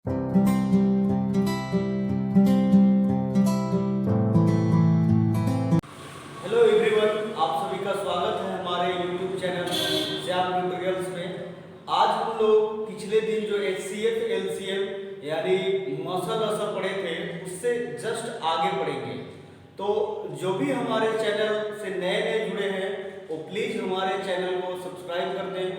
Hello everyone, आप सभी का स्वागत है हमारे YouTube चैनल श्याम ट्यूटोरियल्स में। आज हम लोग पिछले दिन जो HCF LCM यानी मसल असर पढ़े थे उससे जस्ट आगे पढ़ेंगे। तो जो भी हमारे चैनल से नए नए जुड़े हैं वो प्लीज़ हमारे चैनल को सब्सक्राइब कर दें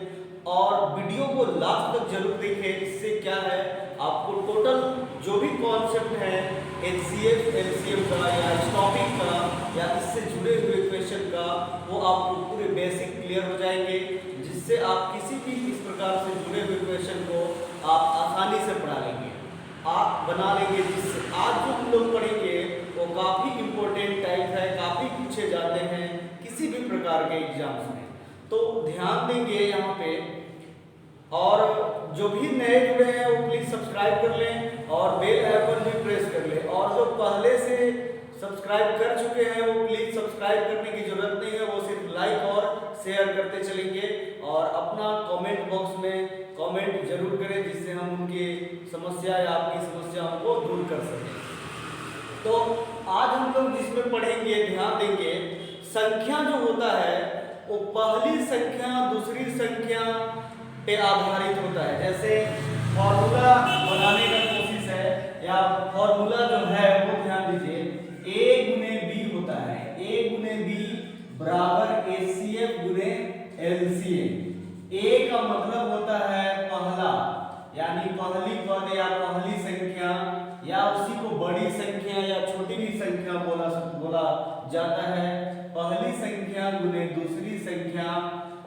और वीडियो को लास्ट तक जरूर देखें। इससे क्या है, आपको टोटल जो भी कॉन्सेप्ट है HCF LCM का या इस टॉपिक का या इससे जुड़े हुए क्वेश्चन का, वो आपको पूरे बेसिक क्लियर हो जाएंगे, जिससे आप किसी भी इस प्रकार से जुड़े हुए क्वेश्चन को आप आसानी से पढ़ा लेंगे, आप बना लेंगे। जिससे आज जो हम लोग पढ़ेंगे वो काफ़ी इम्पोर्टेंट टाइप है, काफ़ी पूछे जाते हैं किसी भी प्रकार के एग्जाम्स में, तो ध्यान देंगे यहाँ पे। और जो भी नए जुड़े हैं वो प्लीज़ सब्सक्राइब कर लें और बेल आइकन भी प्रेस कर लें, और जो पहले से सब्सक्राइब कर चुके हैं वो प्लीज़ सब्सक्राइब करने की ज़रूरत नहीं है, वो सिर्फ लाइक और शेयर करते चलेंगे और अपना कमेंट बॉक्स में कमेंट जरूर करें, जिससे हम उनकी समस्या या आपकी समस्याओं को दूर कर सकें। तो आज हम लोग जिसमें पढ़ेंगे, ध्यान देंगे, संख्या जो होता है वो पहली संख्या दूसरी संख्या पे आधारित होता है। जैसे फॉर्मूला बनाने का कोशिश है या फॉर्मूला जो है वो ध्यान दीजिए, a गुने b होता है, a गुने b बराबर HCF गुने LCM। a का मतलब होता है पहला, यानी पहली पद या पहली संख्या, या उसी को बड़ी संख्या या छोटी भी संख्या बोला जाता है। पहली संख्या गुने दूसरी संख्या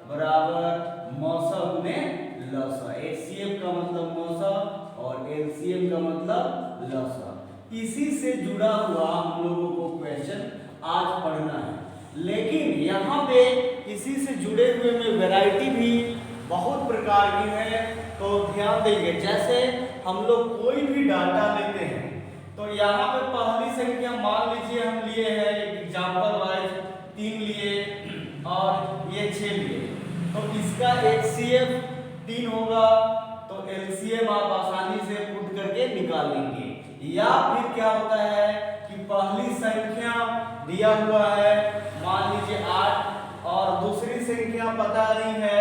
बराबर मौसा गुने लसा। HCF का मतलब मौसा और LCM का मतलब लसा। इसी से जुड़ा हुआ हम लोगों को क्वेश्चन आज पढ़ना है, लेकिन यहाँ पे इसी से जुड़े हुए में वैरायटी भी बहुत प्रकार की है, तो ध्यान देंगे। जैसे हम लोग कोई भी डाटा लेते हैं तो यहाँ पे पहली संख्या मान लीजिए हम लिए हैं एग्जाम्पल वाइज 3 लिए और ये 6 लिए, तो इसका HCF 3 होगा, तो LCM आप आसानी से पुट करके निकाल लेंगे। या फिर क्या होता है कि पहली संख्या दिया हुआ है मान लीजिए 8 और दूसरी संख्या पता नहीं है,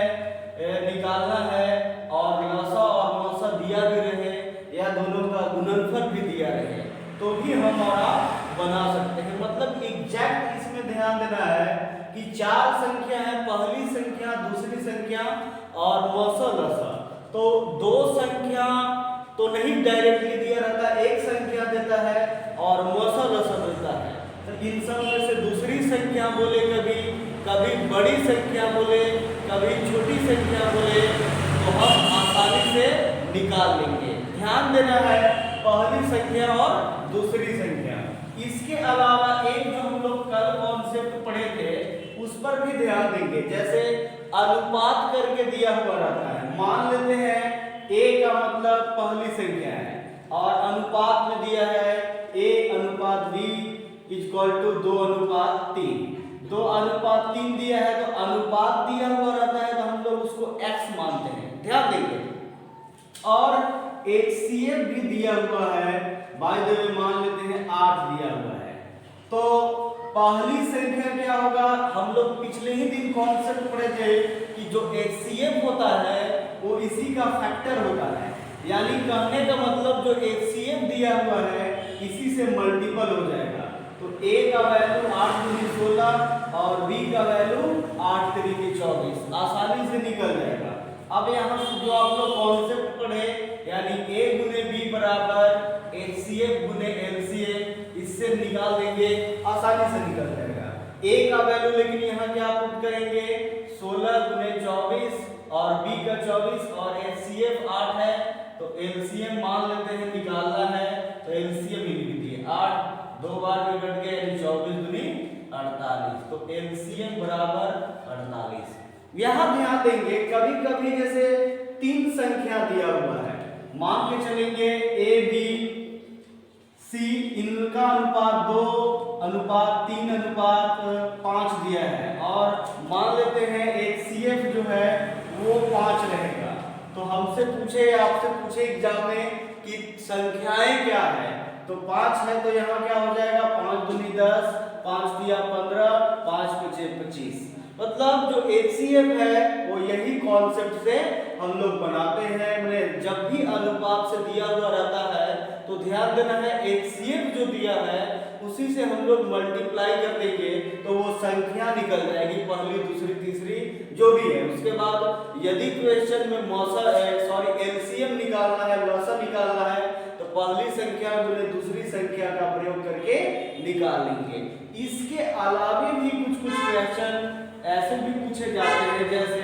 निकालना है, और लसा और मौसा दिया भी रहे या दोनों का गुणनफल भी दिया रहे, तो भी हमारा बना सकते हैं। मतलब एग्जैक्ट इसमें ध्यान देना है कि 4 संख्या है, पहली संख्या दूसरी संख्या और मौसा लसा, तो 2 संख्या तो नहीं डायरेक्टली दिया रहता, एक संख्या देता है और मौसा लसा देता है, तो इन सब में से दूसरी संख्या बोले, कभी बड़ी संख्या बोले, कभी छोटी संख्या बोले, तो हम आसानी से निकाल लेंगे। ध्यान देना है पहली संख्या और दूसरी संख्या। इसके अलावा एक जो हम लोग कल कॉन्सेप्ट पढ़े थे उस पर भी ध्यान देंगे। जैसे अनुपात करके दिया हुआ रहता है, मान लेते हैं a का मतलब पहली संख्या है और अनुपात में दिया है a अनुपात b इक्वल टू 2:3। 2:3 दिया है, तो अनुपात दिया हुआ रहता है तो हम लोग उसको x मानते हैं, ध्यान देंगे। और HCF भी दिया हुआ है, बाय द वे मान लेते हैं 8 दिया हुआ है, तो पहली संख्या क्या होगा, हम लोग पिछले ही दिन कॉन्सेप्ट पढ़े थे कि जो HCF होता है वो इसी का फैक्टर होता है, यानी कहने का मतलब जो HCF दिया हुआ है इसी से मल्टीपल हो जाएगा। तो A का वैल्यू 8 दूनी 16 और B का वैल्यू 8 तरीके 24, आसानी से निकल जाएगा। अब यहाँ से जो आप लोग कॉन्सेप्ट पढ़े, यानी A गुने B बराबर HCF गुने LCM, इससे निकाल देंगे, आसानी से निकल जाएगा। A का वैल्यू लेकिन यहाँ क्या पुट करेंगे, 16 गुने 24 और B का 24 और HCF 8 है, तो LCM मान लेते हैं, निकालना है तो LCM ही लिख दिए, 8 2 बार में कट गया, यानी 24 दूनी 48, तो LCM बराबर 48। यहाँ ध्यान देंगे, कभी कभी जैसे 3 संख्या दिया हुआ है, मान के चलेंगे A B C, इनका अनुपात 2:3:5 दिया है, और मान लेते हैं HCF जो है वो 5 रहेगा। तो हमसे पूछे, आपसे पूछे एग्जाम में कि संख्याएं क्या है। तो 5 है तो यहाँ क्या हो जाएगा, 5 दूनी 10, 5 दिया 15, 5 पचे 25। मतलब जो HCF है वो यही कॉन्सेप्ट से हम लोग बनाते हैं। मैंने जब भी अनुपात से दिया हुआ रहता है तो ध्यान देना है HCF जो दिया है उसी से हम लोग मल्टीप्लाई कर देंगे तो वो संख्या निकल जाएगी, पहली दूसरी तीसरी जो भी है। उसके बाद यदि क्वेश्चन में LCM निकालना है, लॉसा निकालना है तो पहली संख्या गुने दूसरी संख्या का प्रयोग करके निकाल लेंगे। इसके अलावा भी कुछ क्वेश्चन ऐसे भी पूछे जाते हैं, जैसे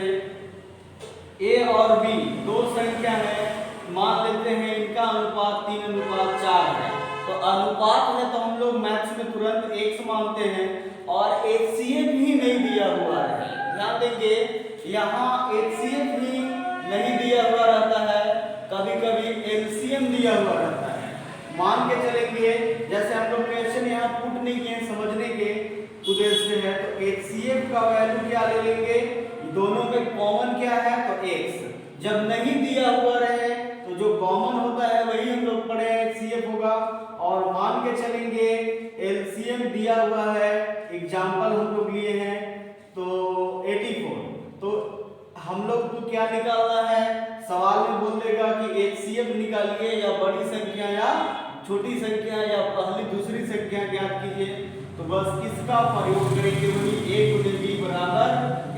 A और B दो संख्या है, मान लेते हैं इनका अनुपात 3:4 है। तो अनुपात है तो हम लोग मैथ्स में तुरंत x मानते हैं और HCF भी नहीं दिया हुआ है। ध्यान देंगे यहाँ HCF भी नहीं दिया हुआ रहता है, कभी कभी LCM दिया हुआ रहता है। मान के चलेंगे, जैसे हम लोग क्वेश्चन यहाँ पुट नहीं किए समझने के उद्देश्य है, तो HCF का वैल्यू क्या ले लेंगे, दोनों में कॉमन क्या है तो x। जब नहीं दिया हुआ रहे तो जो कॉमन होता है वही हम लोग पढ़े HCF होगा। और मान के चलेंगे LCM दिया हुआ है, एग्जाम्पल हम लोग लिए हैं तो 84। तो हम लोग को क्या निकालना है, सवाल में बोल देगा कि HCF निकालिए या बड़ी संख्या या छोटी संख्या या पहली दूसरी संख्या ज्ञात कीजिए। तो बस किसका प्रयोग करेंगे, वही A गुने B बराबर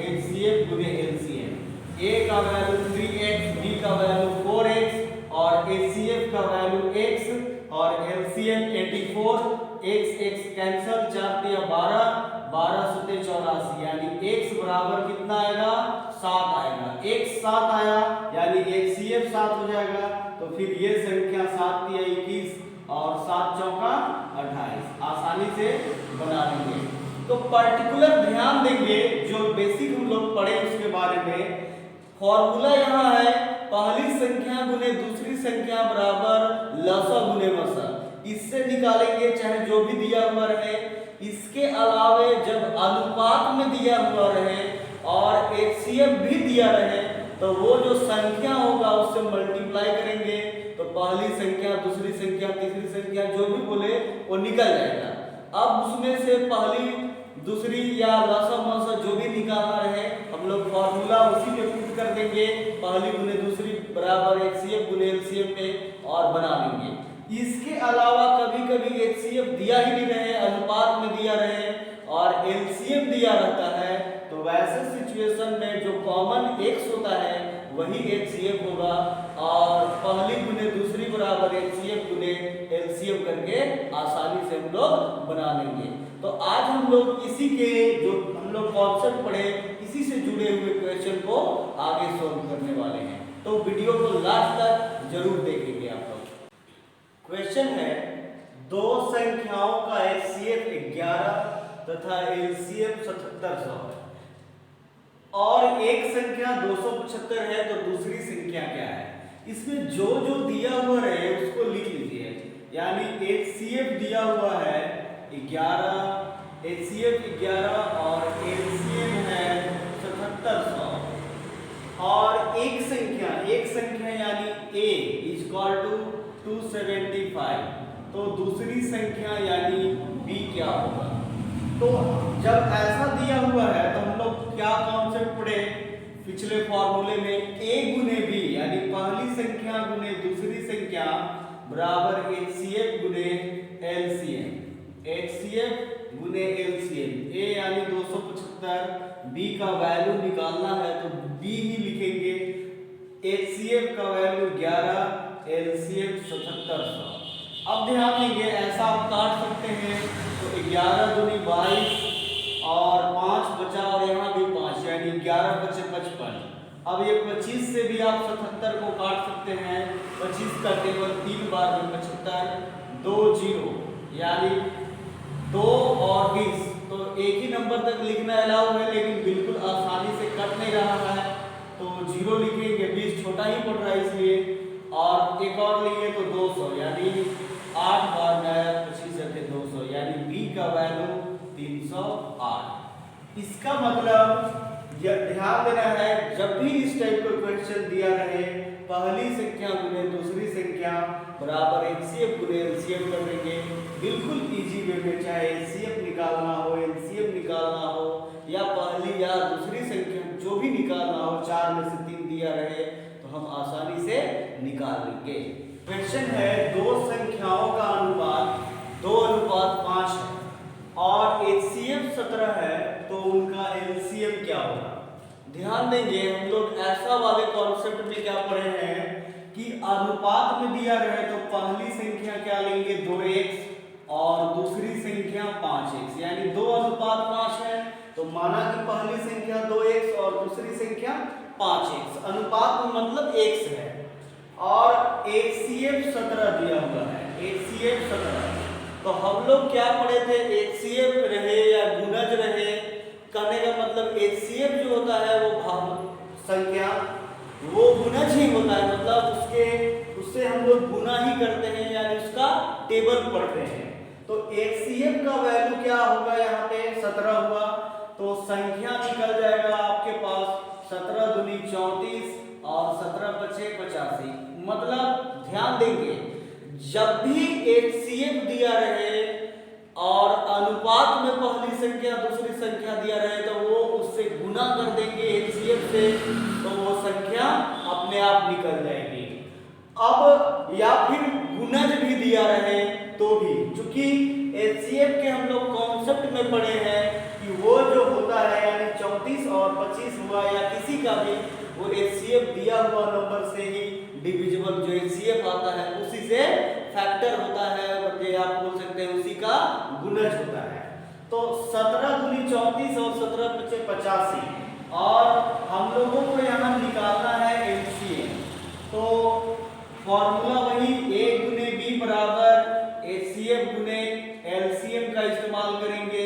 HCF गुने LCM। A का वैल्यू 3x, B का वैल्यू 4x और HCF का वैल्यू x और LCM 84। x कैंसिल, 4 या 12, 12 सते 84, यानी x बराबर कितना आएगा 7 आएगा। x 7 आया यानी HCF 7 हो जाएगा। तो फिर ये संख्या 7 या 21 और 7 चौका 28 आसानी से बना लेंगे। तो पर्टिकुलर ध्यान देंगे, जो बेसिक हम लोग पढ़े उसके बारे में। फॉर्मूला यहाँ है पहली संख्या गुने दूसरी संख्या बराबर लसा गुने मसा, इससे निकालेंगे चाहे जो भी दिया हुआ रहे। इसके अलावे जब अनुपात में दिया हुआ रहे और HCF भी दिया रहे तो वो जो संख्या होगा उससे मल्टीप्लाई करेंगे तो पहली संख्या दूसरी संख्या तीसरी संख्या जो भी बोले वो निकल जाएगा। अब उसमें से पहली दूसरी या लसा मसा जो भी निकालना रहे हम लोग फॉर्मूला उसी में पुट कर देंगे, पहली गुने दूसरी बराबर HCF गुने LCM में और बना लेंगे। इसके अलावा कभी कभी HCF दिया ही नहीं रहे, अनुपात में दिया रहे और LCM दिया रहता है, तो वैसे सिचुएशन में जो कॉमन x होता है वही HCF होगा और पहली गुने दूसरी बराबर HCF गुने LCM करके आसानी से हम लोग बना लेंगे। तो आज हम लोग इसी के जो हम लोग कॉन्सेप्ट पढ़े इसी से जुड़े हुए क्वेश्चन को आगे सॉल्व करने वाले हैं, तो वीडियो को लास्ट तक जरूर देखेंगे आप लोग। क्वेश्चन है दो संख्याओं का HCF 11 तथा LCM 7700 और एक संख्या 275 है तो दूसरी संख्या क्या है। इसमें जो जो दिया हुआ है उसको लिख लीजिए, यानी HCF दिया हुआ है 11, HCF 11 और LCM है 7700 और एक संख्या यानी A इज इक्वल टू 275, तो दूसरी संख्या यानी B क्या होगा। तो जब ऐसा दिया हुआ है तो हम लोग क्या कॉन्सेप्ट पढ़े पिछले फॉर्मूले में, A गुने B यानी पहली संख्या गुने दूसरी संख्या बराबर HCF गुने LCM, HCF गुने LCM। A यानी 275, B का वैल्यू निकालना है तो B ही लिखेंगे, HCF का वैल्यू 11, LCM 7700। अब ध्यान देंगे ऐसा आप काट सकते हैं तो 11 दूनी 22 और 5 बचा और यहाँ भी 5 यानी 11 बचे 55। अब ये 25 से भी आप 77 को काट सकते हैं, 25 का टेबल 3 बार में 75, 2 0 यानी 2 और 20। तो एक ही नंबर तक लिखना अलाउ है लेकिन बिल्कुल आसानी से कट नहीं रहा है तो 0 लिखेंगे, 20 छोटा ही पड़ रहा है इसलिए। और एक और लेंगे तो 200 यानी 8 बार में 25 200 यानी B का वैल्यू 308। इसका मतलब ध्यान देना है जब भी इस टाइप का क्वेश्चन दिया रहे पहली संख्या गुने दूसरी संख्या बराबर HCF गुने LCM कर देंगे, बिल्कुल इजी वे में, चाहे HCF निकालना हो, LCM निकालना हो, या पहली या दूसरी संख्या जो भी निकालना हो, 4 में से 3 दिया रहे तो हम आसानी से निकाल लेंगे। क्वेश्चन है, दो संख्याओं का अनुपात 2:5 है और HCF 17 है तो उनका LCM क्या होगा। ध्यान देंगे, हम लोग ऐसा वाले कॉन्सेप्ट में क्या पढ़े हैं कि अनुपात में दिया रहे तो पहली संख्या क्या लेंगे 2x और दूसरी संख्या 5x, यानी 2:5 है तो माना कि पहली संख्या 2x और दूसरी संख्या 5x, अनुपात में मतलब x है, और HCF 17 दिया हुआ है, HCF 17। तो हम लोग क्या पढ़े थे, HCF रहे या गुणज रहे, कहने का मतलब HCF जो होता है वो संख्या वो गुणज ही होता है, मतलब उससे हम लोग गुना ही करते हैं, यानी उसका टेबल पढ़ते हैं। तो HCF का वैल्यू क्या होगा, यहाँ पे 17 हुआ तो संख्या निकल जाएगा आपके पास 17 दूनी 34 और 17 बचे 85। मतलब ध्यान देंगे, जब भी HCF दिया रहे और अनुपात में पहली संख्या दूसरी संख्या दिया रहे तो वो उससे गुना कर देंगे HCF से, तो वो संख्या अपने आप निकल जाएगी। अब या फिर गुणज भी दिया रहे तो भी, चूंकि HCF के हम लोग कॉन्सेप्ट में पढ़े हैं कि वो जो होता है यानी 34 और 25 हुआ या किसी का भी, वो HCF दिया हुआ नंबर से ही डिविजिबल जो HCF आता है उसी से फैक्टर होता है, मतलब आप बोल सकते हैं उसी का गुणज होता है। तो 17 दूनी 34 और 17 बचे 85, और हम लोगों को यहाँ निकालना है LCM। तो फॉर्मूला वही A गुने B बराबर HCF गुने LCM का इस्तेमाल करेंगे।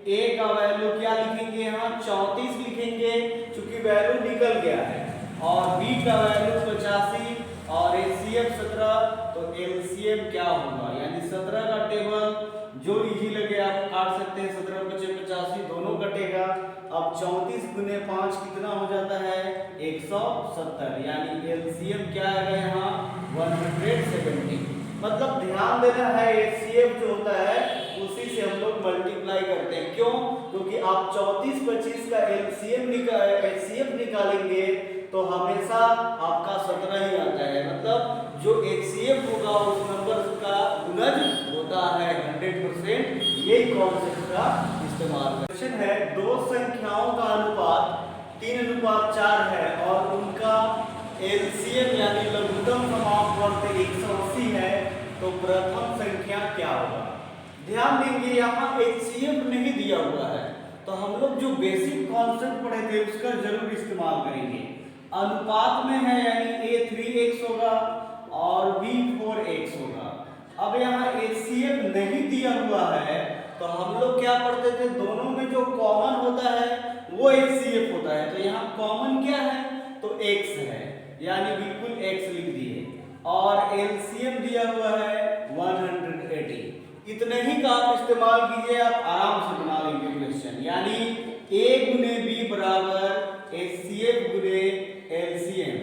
A का वैल्यू क्या लिखेंगे, यहाँ 34 लिखेंगे चूंकि वैल्यू निकल गया है, और B का वैल्यू 85 और HCF 17, तो LCM क्या होगा, यानी 17 का टेबल जो इजी लगे आप काट सकते हैं, 17 बचे 85 दोनों कटेगा। अब 34 गुने 5 कितना हो जाता है 170, यानी LCM क्या आएगा यहाँ 170। मतलब ध्यान देना है, HCF जो होता है उसी से हम लोग मल्टीप्लाई करते हैं, क्यों, क्योंकि आप 34-25 का HCF निकालेंगे तो हमेशा आपका 17 ही आता है, मतलब जो HCF होगा उस नंबर का गुणज होता है 100%। यही कॉन्सेप्ट का इस्तेमाल। क्वेश्चन है, दो संख्याओं का अनुपात 3:4 है और उनका LCM यानी लघुत्तम समापवर्त 180 है, तो प्रथम संख्या क्या होगा। ध्यान देंगे, यहाँ HCF नहीं दिया हुआ है तो हम लोग जो बेसिक कॉन्सेप्ट पढ़े थे उसका जरूर इस्तेमाल करेंगे। अनुपात में है यानी A 3x होगा और B 4x होगा। अब यहाँ HCF नहीं दिया हुआ है तो हम लोग क्या पढ़ते थे, दोनों में जो कॉमन होता है वो HCF होता है, तो यहाँ कॉमन क्या है तो x है, यानी बिल्कुल x लिख दिए, और LCM दिया हुआ है 180। इतने ही का आप इस्तेमाल कीजिए, आप आराम से बना लेंगे क्वेश्चन, यानी A गुने B बराबर HCF गुने LCM।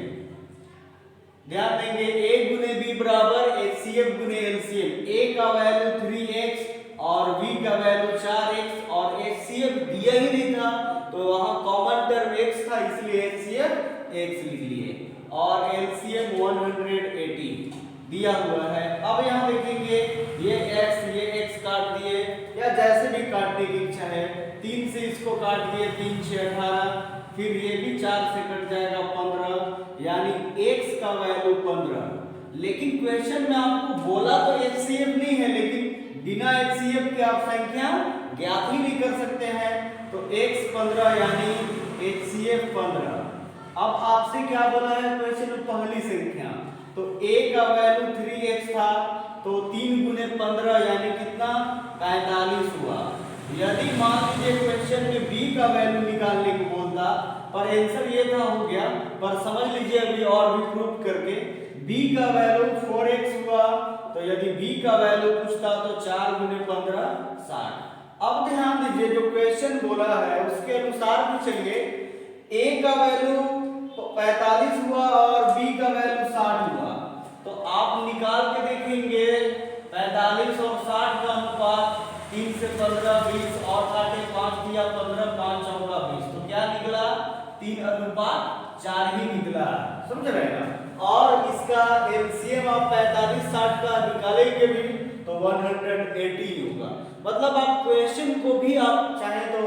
ध्यान देंगे, A गुने B बराबर HCF गुने LCM। A का वैल्यू 3x और B का वैल्यू 4x, और HCF दिया ही नहीं था तो वहां कॉमन टर्म x था इसलिए HCF x लिख लिए, और LCM 180 दिया हुआ है। अब यहाँ देखेंगे ये x काट दिए, या जैसे भी काटने की इच्छा है, 3 से इसको काट दिए, 3 6 18, फिर ये भी 4 से कट जाएगा 15, यानी x का वैल्यू 15। लेकिन क्वेश्चन में आपको बोला तो HCF नहीं है, लेकिन बिना HCF के आप संख्या ज्ञात ही नहीं कर सकते हैं, तो x 15 यानी HCF 15। अब आपसे क्या बोला है क्वेश्चन में, पहली संख्या, तो A का वैल्यू 3x था तो 3 गुने 15 यानी कितना 45 हुआ। यदि मान लीजिए क्वेश्चन में B का वैल्यू निकालने को बोलता, पर आंसर ये था हो गया, पर समझ लीजिए अभी और भी प्रूफ करके, B का वैल्यू 4x हुआ, तो यदि B का वैल्यू पूछता तो 4 गुने 15 60। अब ध्यान दीजिए, जो क्वेश्चन बोला है उसके अनुसार भी चलिए, A का वैल्यू 45 हुआ और B का वैल्यू 60 हुआ, तो आप निकाल के देखेंगे 45 और 60 का अनुपात 3 से 15 20 और काटे 5 दिया 15 5 चौका 20, तो क्या निकला 3:4 ही निकला। समझ रहे हैं ना। और इसका एलसीएम आप 45 60 का निकालेंगे भी तो 180 होगा। मतलब आप क्वेश्चन को भी आप चाहे तो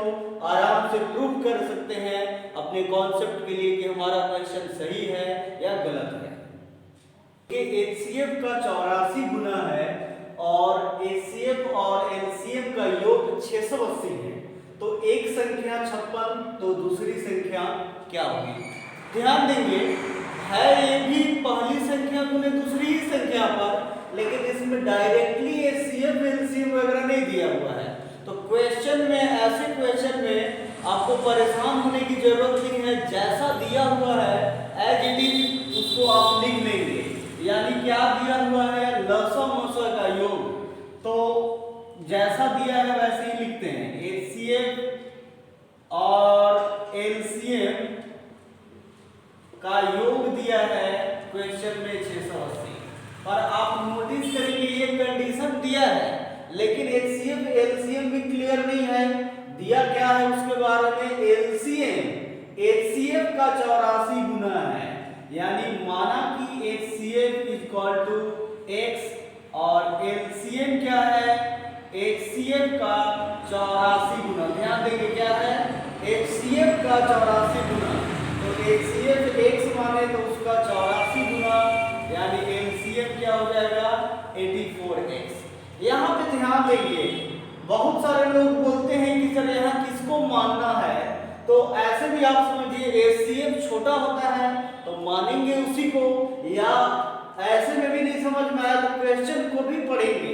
आराम से प्रूव कर सकते हैं अपने कॉन्सेप्ट के लिए कि हमारा क्वेश्चन सही है या गलत है। कि एचसीएफ का 84 गुना है और एचसीएफ और एलसीएम का योग 680 है, तो एक संख्या 56 तो दूसरी संख्या क्या होगी। ध्यान देंगे है ये भी पहली संख्या गुने दूसरी ही संख्या पर, लेकिन इसमें डायरेक्टली एचसीएफ एलसीएम वगैरह नहीं दिया हुआ है। तो क्वेश्चन में, ऐसे क्वेश्चन में आपको परेशान होने की जरूरत नहीं है। जैसा दिया हुआ है एज इट इज उसको आप लिख लेंगे। यानी क्या दिया हुआ है, लसा मसा का योग, तो जैसा दिया है वैसे ही लिखते हैं। एचसीएफ और एलसीएम का योग दिया है क्वेश्चन में 680, पर आप नोटिस करेंगे ये कंडीशन दिया है, लेकिन एचसीएफ एलसीएम भी क्लियर नहीं है। दिया क्या है उसके बारे में, एलसीएम एचसीएफ का 84 गुना है। यानी माना कि एचसीएफ इक्वल टू x और एलसीएम क्या है, एचसीएफ का 84 गुना। ध्यान देंगे क्या है, एचसीएफ का 84 गुना, तो एचसीएफ x माने तो उसका 84 गुना, यानी एलसीएम क्या हो जाएगा 84x। यहाँ पे ध्यान देंगे बहुत सारे लोग बोलते हैं कि सर यहाँ किसको मानना है, तो ऐसे भी आप समझिए एचसीएफ छोटा होता है तो मानेंगे उसी को, या ऐसे में भी नहीं समझ में आया तो क्वेश्चन को भी पढ़ेंगे।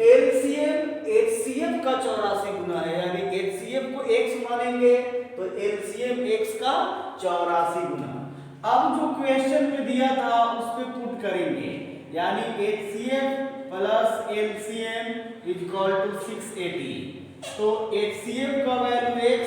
एलसीएम एचसीएफ का 84 गुना है, यानी एचसीएफ को x मानेंगे तो एलसीएम x का 84 गुना। अब जो क्वेश्चन में दिया था उस पे पुट करेंगे, यानी HCF plus LCM equal to 680, तो एचसीएफ का वैल्यू x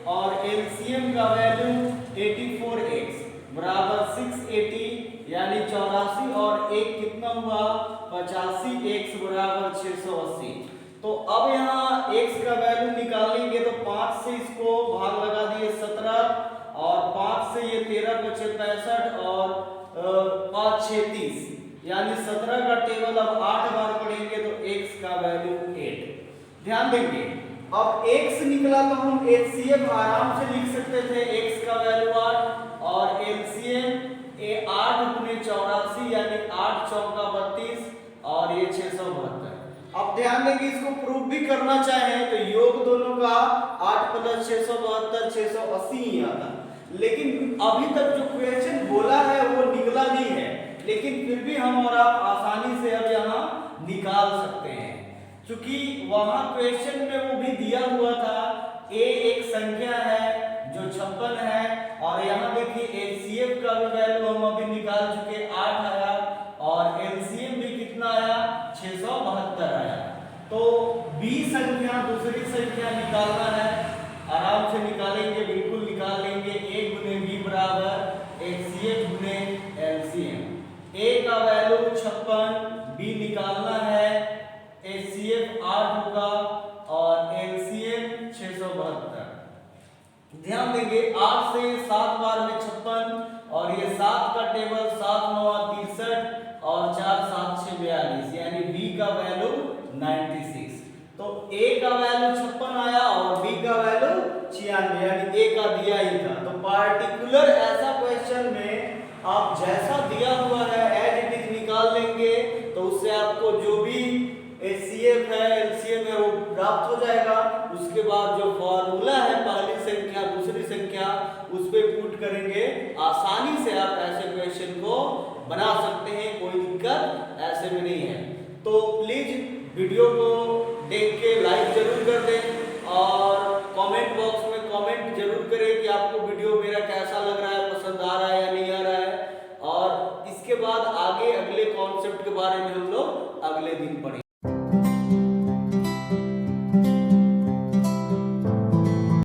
और एलसीएम का वैल्यू 84x बराबर 680, यानी 84 और 1 कितना हुआ 85x बराबर 680। तो अब यहाँ x का वैल्यू निकालेंगे तो 5 से इसको भाग लगा दिए 17, और 5 से ये 13 बचे 65 और 5 6 30, यानी 17 का टेबल अब 8 बार पढ़ेंगे तो x का वैल्यू 8। ध्यान देंगे अब x निकला तो हम एचसीएफ आराम से लिख सकते थे, x का वैल्यू 8 और एलसीएम 8 गुने 84, यानी 8 चौका 32 और ये 672। अब ध्यान देंगे इसको प्रूफ भी करना चाहे तो योग दोनों का 8 प्लस 672 680 ही आता, लेकिन अभी तक जो क्वेश्चन बोला है वो निकला नहीं है, लेकिन फिर भी हम और आप आसानी से अब यहाँ निकाल सकते हैं, क्योंकि वहां क्वेश्चन में वो भी दिया हुआ था a एक संख्या है जो 56 है, और यहाँ देखिए एचसीएफ का भी वैल्यू हम अभी निकाल चुके 8 आया और एलसीएम भी कितना आया 672 आया। तो b संख्या दूसरी संख्या निकालना है, आराम से निकालेंगे, बिल्कुल निकाल लेंगे। a गुने b बराबर एचसीएफ गुने एलसीएम। a का वैल्यू 56, b निकालना है, एचसीएफ 8 होगा और एलसीएम 672। ध्यान देंगे 8 से 7 बार में 56 और ये 7 का टेबल 7 9 63 और 4 7 6 42, यानी b का वैल्यू 96। तो a का वैल्यू 56 आया और b का वैल्यू 96, यानी a का दिया ही था। तो पार्टिकुलर ऐसा क्वेश्चन में आप जैसा दिया हुआ है एज इट इज निकाल लेंगे, तो उससे आपको जो भी एचसीएफ है एलसीएम है वो प्राप्त हो जाएगा। उसके बाद जो फॉर्मूला है पहली संख्या दूसरी संख्या उस पे पुट करेंगे, आसानी से आप ऐसे क्वेश्चन को बना सकते हैं, कोई दिक्कत ऐसे में नहीं है। तो प्लीज वीडियो को